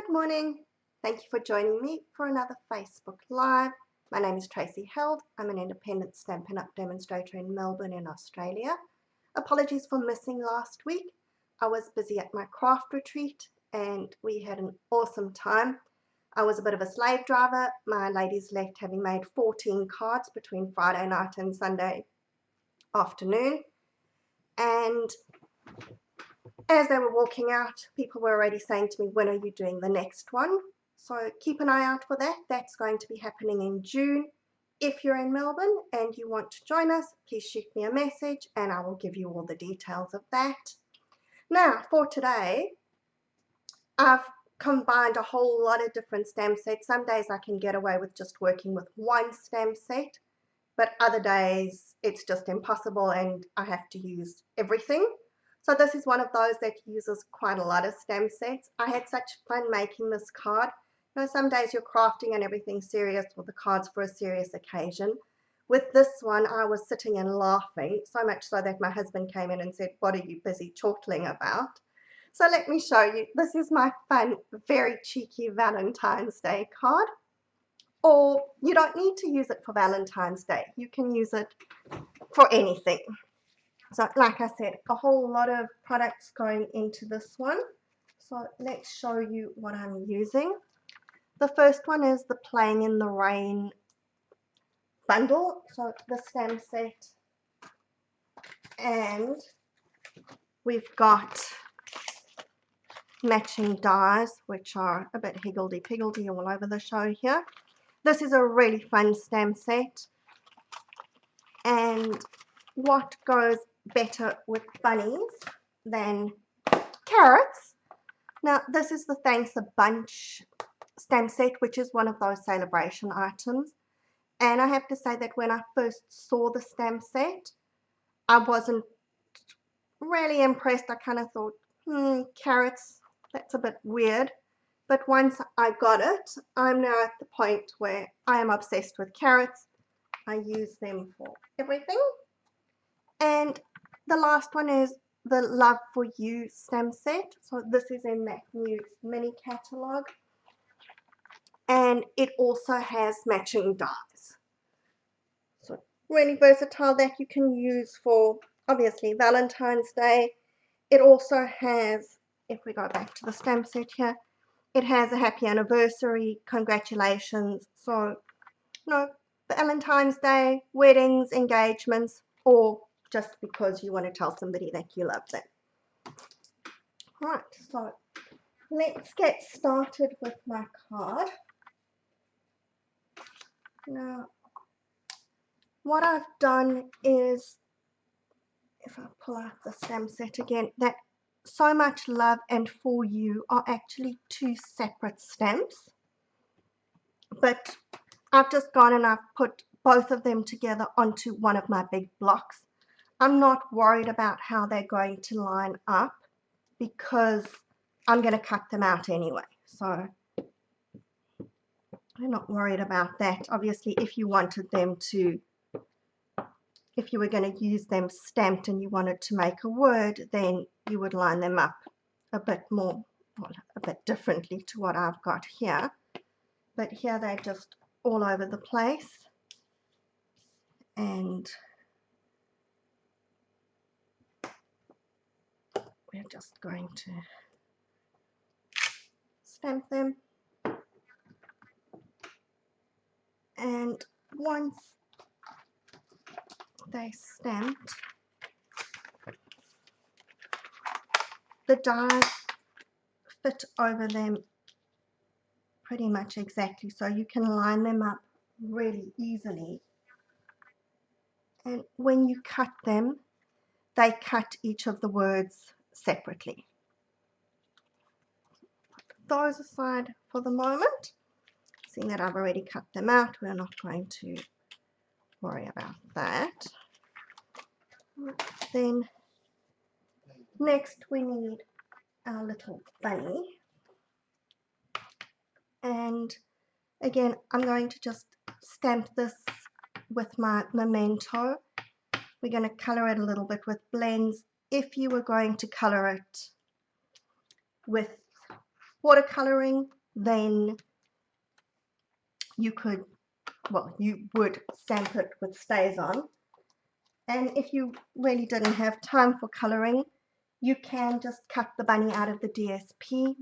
Good morning. Thank you for joining me for another Facebook Live. My name is Tracy Held. I'm an independent Stampin' Up! Demonstrator in Melbourne in Australia. Apologies for missing last week. I was busy at my craft retreat and we had an awesome time. I was a bit of a slave driver. My ladies left having made 14 cards between Friday night and Sunday afternoon. And as they were walking out, people were already saying to me, when are you doing the next one? So keep an eye out for that. That's going to be happening in June. If you're in Melbourne and you want to join us, please shoot me a message and I will give you all the details of that. Now, for today, I've combined a whole lot of different stamp sets. Some days I can get away with just working with one stamp set, but other days it's just impossible and I have to use everything. So this is one of those that uses quite a lot of stamp sets. I had such fun making this card. You know, some days you're crafting and everything's serious with the cards for a serious occasion. With this one, I was sitting and laughing, so much so that my husband came in and said, what are you busy chortling about? So let me show you. This is my fun, very cheeky Valentine's Day card. Or you don't need to use it for Valentine's Day. You can use it for anything. So like I said, a whole lot of products going into this one. So let's show you what I'm using. The first one is the Playing in the Rain bundle. So the stamp set. And we've got matching dies, which are a bit higgledy-piggledy all over the show here. This is a really fun stamp set. And what goes better with bunnies than carrots? Now, this is the Thanks a Bunch stamp set, which is one of those celebration items. And I have to say that when I first saw the stamp set, I wasn't really impressed. I kind of thought, carrots, that's a bit weird. But once I got it, I'm now at the point where I am obsessed with carrots. I use them for everything. And the last one is the Love for You stamp set. So this is in that new mini catalogue. And it also has matching dies. So really versatile, that you can use for obviously Valentine's Day. It also has, if we go back to the stamp set here, it has a happy anniversary, congratulations. So, you know, Valentine's Day, weddings, engagements, or just because you want to tell somebody that you love them. Right, so let's get started with my card. Now, what I've done is, if I pull out the stamp set again, that So Much Love and For You are actually two separate stamps. But I've just gone and I've put both of them together onto one of my big blocks. I'm not worried about how they're going to line up because I'm going to cut them out anyway. So I'm not worried about that. Obviously, if you wanted them to, if you were going to use them stamped and you wanted to make a word, then you would line them up a bit more, well, a bit differently to what I've got here. But here they're just all over the place. And we're just going to stamp them. And once they're stamped, the dies fit over them pretty much exactly, so you can line them up really easily. And when you cut them, they cut each of the words separately. Put those aside for the moment. Seeing that I've already cut them out, we're not going to worry about that. Then next we need our little bunny. And again, I'm going to just stamp this with my Memento. We're going to color it a little bit with blends. If you were going to color it with watercoloring, then you could, well, you would stamp it with Stays On. And if you really didn't have time for colouring, you can just cut the bunny out of the DSP.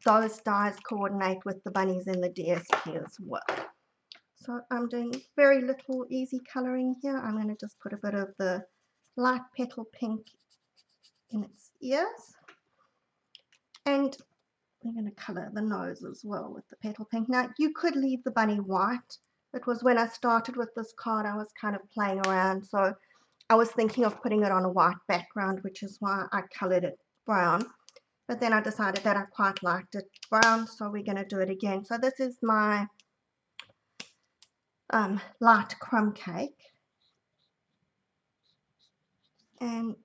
Those dies coordinate with the bunnies in the DSP as well. So I'm doing very little easy colouring here. I'm going to just put a bit of the light petal pink in its ears. And we're going to colour the nose as well with the petal pink. Now, you could leave the bunny white. It was when I started with this card, I was kind of playing around. So I was thinking of putting it on a white background, which is why I coloured it brown. But then I decided that I quite liked it brown, so we're going to do it again. So this is my light crumb cake. And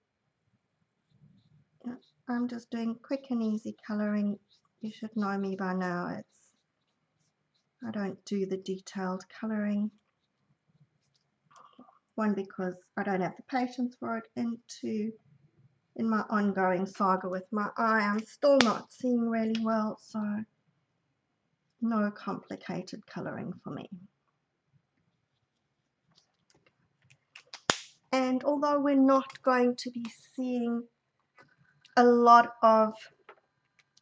I'm just doing quick and easy colouring. You should know me by now. I don't do the detailed colouring. One, because I don't have the patience for it, and two, in my ongoing saga with my eye, I'm still not seeing really well, so no complicated colouring for me. And although we're not going to be seeing a lot of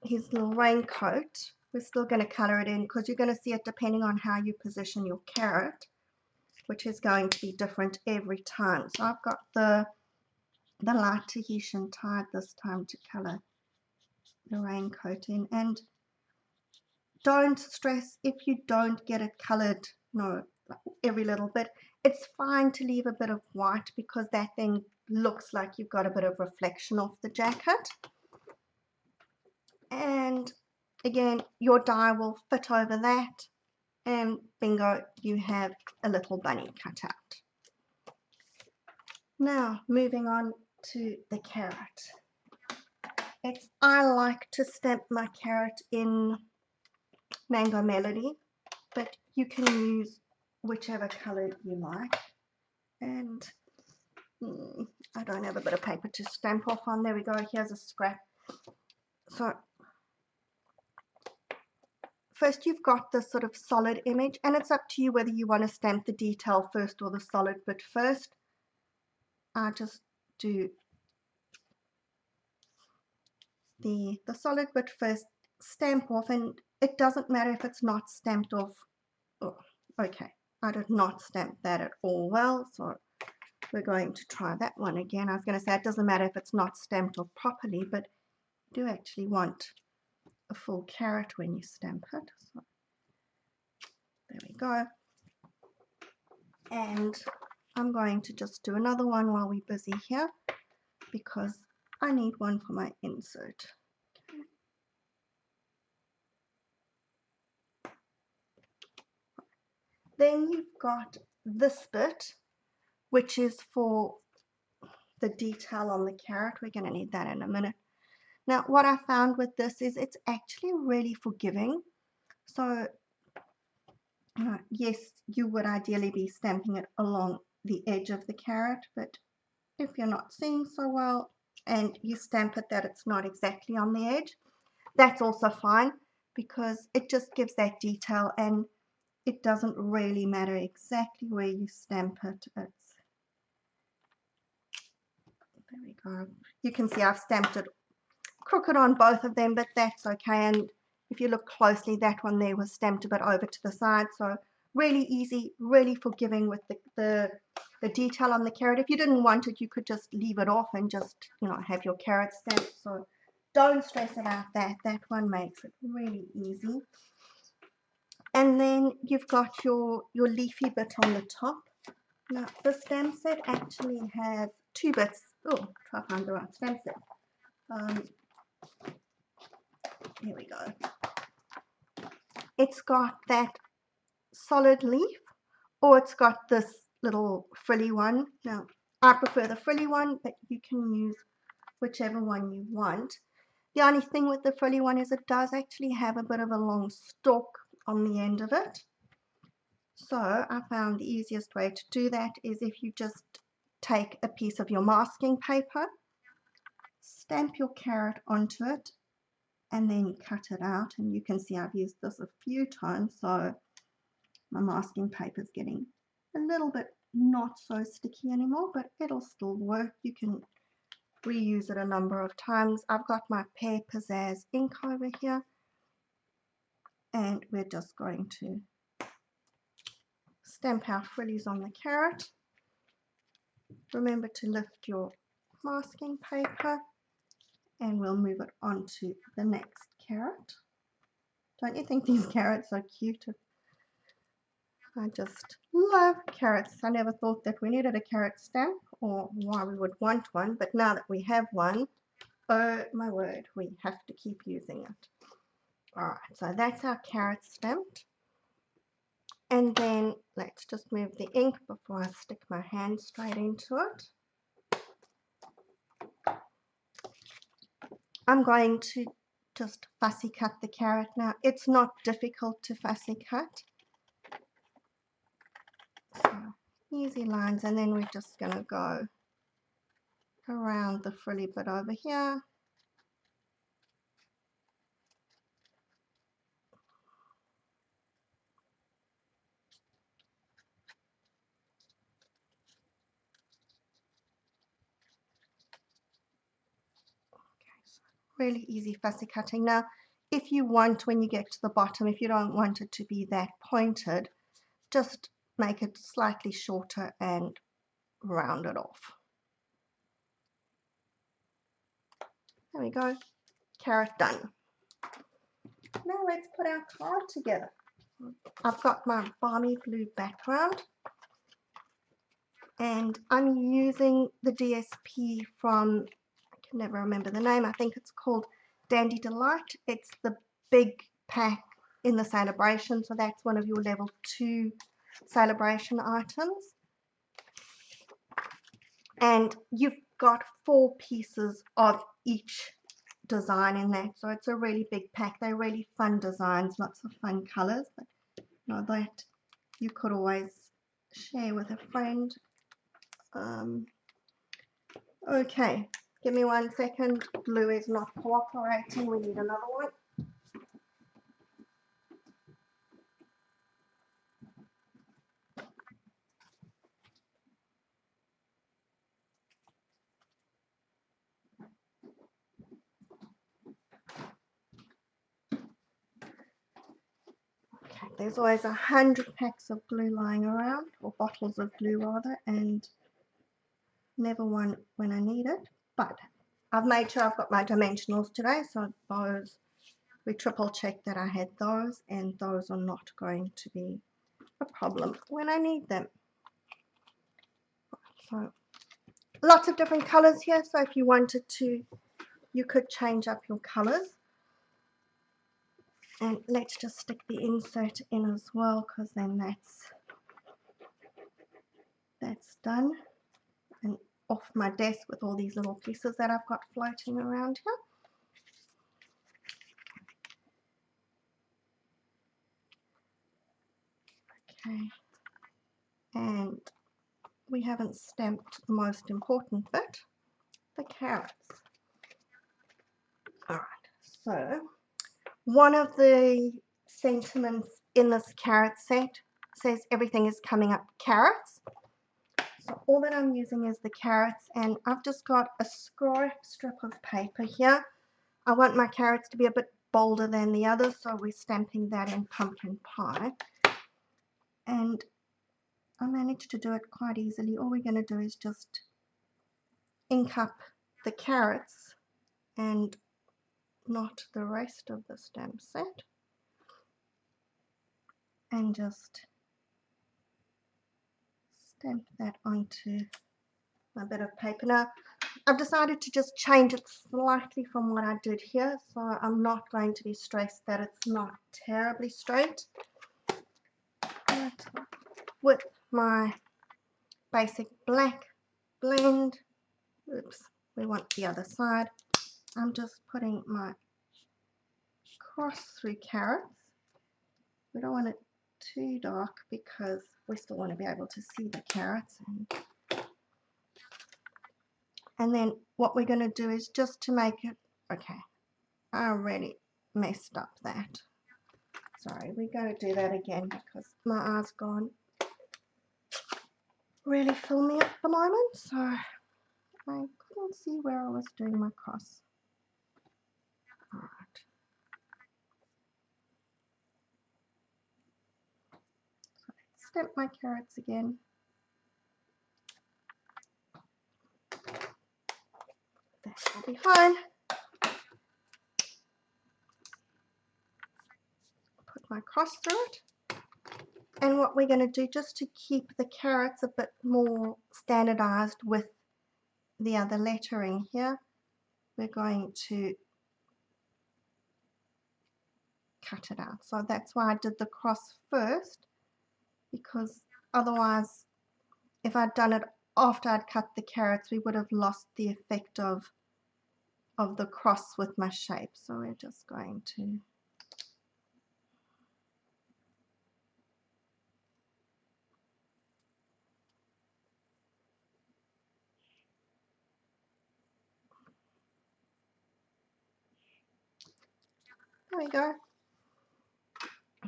his little raincoat, we're still going to colour it in, because you're going to see it depending on how you position your carrot, which is going to be different every time. So I've got the light Tahitian tide this time to colour the raincoat in. And don't stress if you don't get it coloured, no, every little bit. It's fine to leave a bit of white, because that then looks like you've got a bit of reflection off the jacket. And again, your die will fit over that, and bingo, you have a little bunny cut out. Now, moving on to the carrot. I like to stamp my carrot in Mango Melody, but you can use whichever color you like. And I don't have a bit of paper to stamp off on. There we go. Here's a scrap. So first you've got this sort of solid image, and it's up to you whether you want to stamp the detail first or the solid bit first. I just do the solid bit first, stamp off, and it doesn't matter if it's not stamped off. Oh, okay, I did not stamp that at all well, so we're going to try that one again. I was going to say it doesn't matter if it's not stamped off properly, but you do actually want a full carrot when you stamp it. So there we go. And I'm going to just do another one while we're busy here, because I need one for my insert. Then you've got this bit, which is for the detail on the carrot. We're going to need that in a minute. Now, what I found with this is it's actually really forgiving. So, yes, you would ideally be stamping it along the edge of the carrot, but if you're not seeing so well and you stamp it that it's not exactly on the edge, that's also fine, because it just gives that detail, and it doesn't really matter exactly where you stamp it. There we go. You can see I've stamped it crooked on both of them, but that's okay. And if you look closely, that one there was stamped a bit over to the side. So really easy, really forgiving with the detail on the carrot. If you didn't want it, you could just leave it off and just, have your carrot stamped. So don't stress about that. That one makes it really easy. And then you've got your leafy bit on the top. Now, the stamp set actually has two bits. Oh, try to find the right stamp set. Here we go. It's got that solid leaf, or it's got this little frilly one. Now, I prefer the frilly one, but you can use whichever one you want. The only thing with the frilly one is it does actually have a bit of a long stalk on the end of it. So I found the easiest way to do that is if you just take a piece of your masking paper, stamp your carrot onto it, and then cut it out. And you can see I've used this a few times, so my masking paper is getting a little bit not so sticky anymore, but it'll still work. You can reuse it a number of times. I've got my Pear Pizzazz ink over here, and we're just going to stamp our frillies on the carrot. Remember to lift your masking paper, and we'll move it on to the next carrot. Don't you think these carrots are cute? I just love carrots. I never thought that we needed a carrot stamp or why we would want one, but now that we have one, oh my word, we have to keep using it. Alright, so that's our carrot stamped. And then let's just move the ink before I stick my hand straight into it. I'm going to just fussy cut the carrot now. It's not difficult to fussy cut. So easy lines, and then we're just going to go around the frilly bit over here. Really easy fussy cutting. Now, if you want, when you get to the bottom, if you don't want it to be that pointed, just make it slightly shorter and round it off. There we go, carrot done. Now let's put our card together. I've got my balmy blue background, and I'm using the DSP from, I can never remember the name, I think it's called Dandy Delight. It's the big pack in the celebration, so that's one of your level 2 celebration items. And you've got 4 pieces of each design in that, so it's a really big pack. They're really fun designs, lots of fun colors, but you know that you could always share with a friend. Okay, give me 1 second. Glue is not cooperating. We need another one. Okay, there's always 100 packs of glue lying around, or bottles of glue rather, and never one when I need it. But I've made sure I've got my dimensionals today, so those, we triple checked that I had those, and those are not going to be a problem when I need them. So lots of different colors here, so if you wanted to, you could change up your colors. And let's just stick the insert in as well, because then that's done and off my desk with all these little pieces that I've got floating around here. Okay, and we haven't stamped the most important bit, the carrots. Alright, so one of the sentiments in this carrot set says everything is coming up carrots. So all that I'm using is the carrots, and I've just got a strip of paper here. I want my carrots to be a bit bolder than the others, so we're stamping that in pumpkin pie. And I managed to do it quite easily. All we're going to do is just ink up the carrots and not the rest of the stamp set, and just stamp that onto my bit of paper. Now I've decided to just change it slightly from what I did here, so I'm not going to be stressed that it's not terribly straight. But with my basic black blend, oops, we want the other side, I'm just putting my cross through carrots. We don't want it too dark because we still want to be able to see the carrots. And then what we're going to do is just to make it, okay, I really messed up that. Sorry, we're going to do that again because my eyes gone really fill me up at the moment, so I couldn't see where I was doing my cross. Alright. So stamp my carrots again. That will be fine. Put my cross through it. And what we're going to do, just to keep the carrots a bit more standardized with the other lettering here, we're going to cut it out. So that's why I did the cross first, because otherwise if I'd done it after I'd cut the carrots, we would have lost the effect of the cross with my shape. So we're just going to there we go.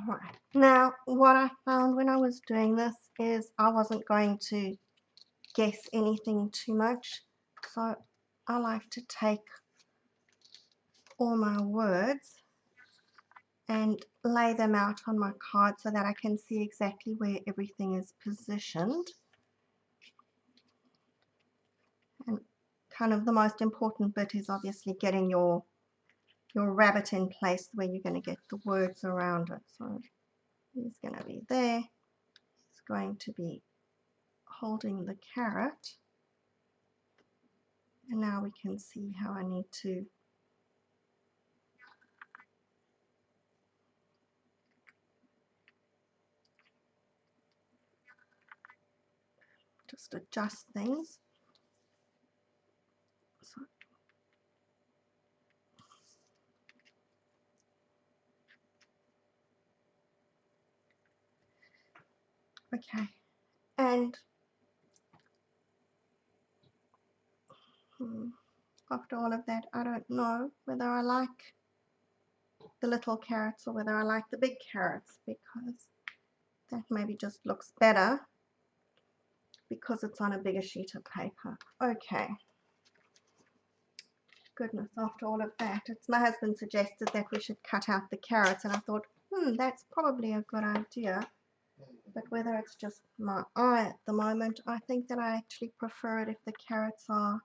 Right. Now what I found when I was doing this is I wasn't going to guess anything too much, so I like to take all my words and lay them out on my card so that I can see exactly where everything is positioned. And kind of the most important bit is obviously getting your rabbit in place where you're going to get the words around it. So he's going to be there. He's going to be holding the carrot. And now we can see how I need to just adjust things. So, okay, and after all of that, I don't know whether I like the little carrots or whether I like the big carrots, because that maybe just looks better because it's on a bigger sheet of paper. Okay. Goodness, after all of that, it's my husband suggested that we should cut out the carrots, and I thought, that's probably a good idea. But whether it's just my eye at the moment, I think that I actually prefer it if the carrots are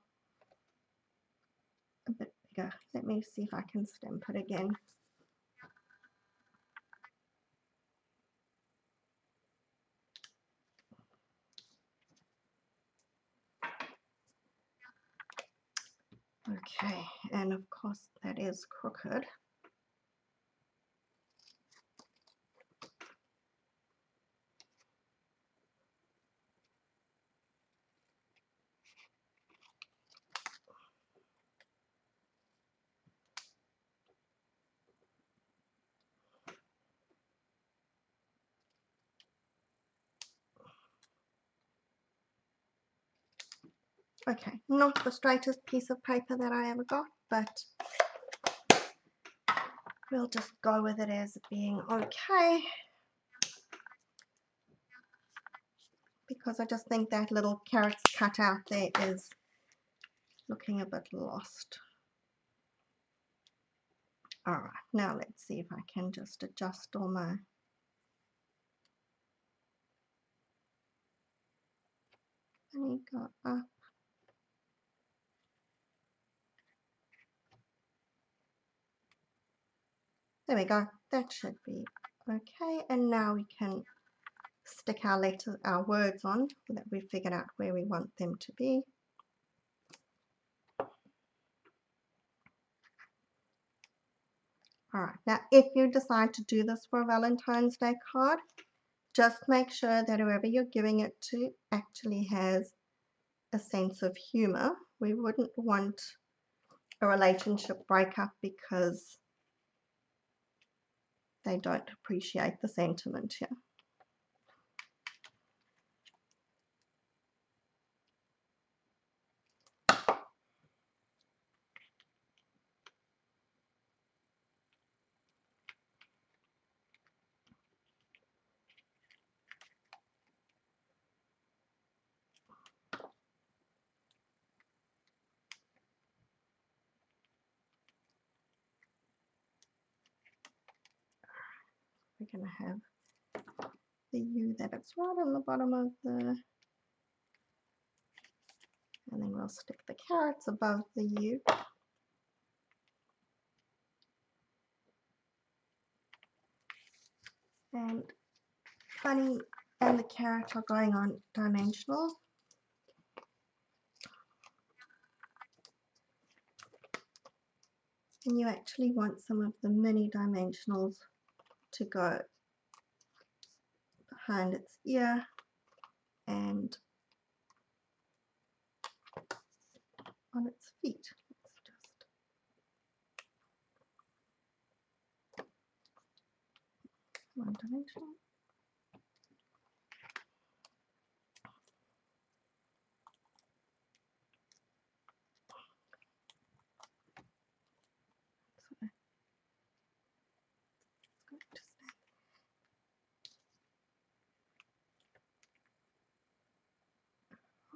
a bit bigger. Let me see if I can stamp it again. Okay, and of course that is crooked. Okay, not the straightest piece of paper that I ever got, but we'll just go with it as being okay, because I just think that little carrot's cut out there is looking a bit lost. Alright, now let's see if I can just adjust all my and go up. There we go, that should be okay. And now we can stick our letters, our words on, so that we've figured out where we want them to be. Alright, now if you decide to do this for a Valentine's Day card, just make sure that whoever you're giving it to actually has a sense of humor. We wouldn't want a relationship breakup because they don't appreciate the sentiment here. going to have the U that it's right on the bottom of the, and then we'll stick the carrots above the U. And bunny and the carrot are going on dimensional. And you actually want some of the mini dimensionals to go behind its ear and on its feet. Let's just one dimension.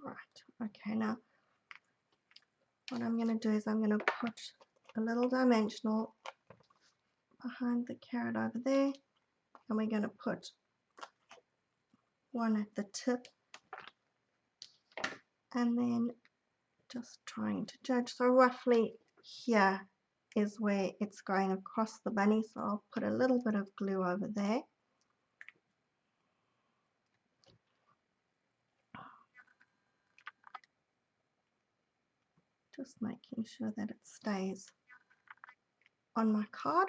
Right, okay, now what I'm going to do is I'm going to put a little dimensional behind the carrot over there, and we're going to put one at the tip, and then just trying to judge. So roughly here is where it's going across the bunny, so I'll put a little bit of glue over there. Just making sure that it stays on my card.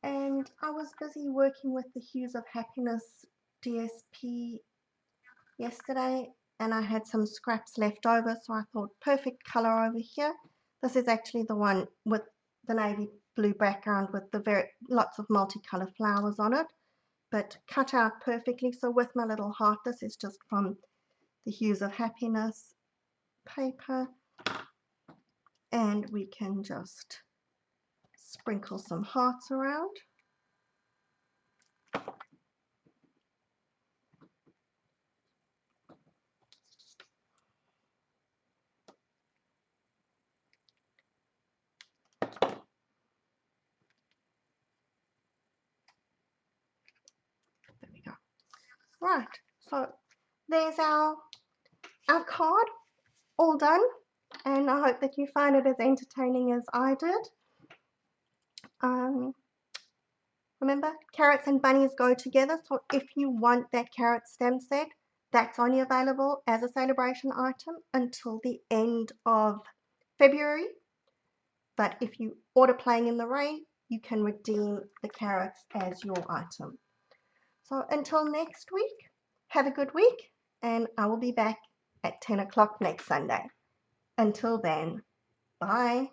And I was busy working with the Hues of Happiness DSP yesterday, and I had some scraps left over, so I thought perfect color over here. This is actually the one with the navy blue background with the lots of multicolored flowers on it, but cut out perfectly. So with my little heart, this is just from the Hues of Happiness paper, and we can just sprinkle some hearts around. There we go. Right, so there's our card all done, and I hope that you find it as entertaining as I did. Remember, carrots and bunnies go together, so if you want that carrot stem set, that's only available as a celebration item until the end of February. But if you order Playing in the Rain, you can redeem the carrots as your item. So until next week, have a good week, and I will be back at 10 o'clock next Sunday. Until then, bye.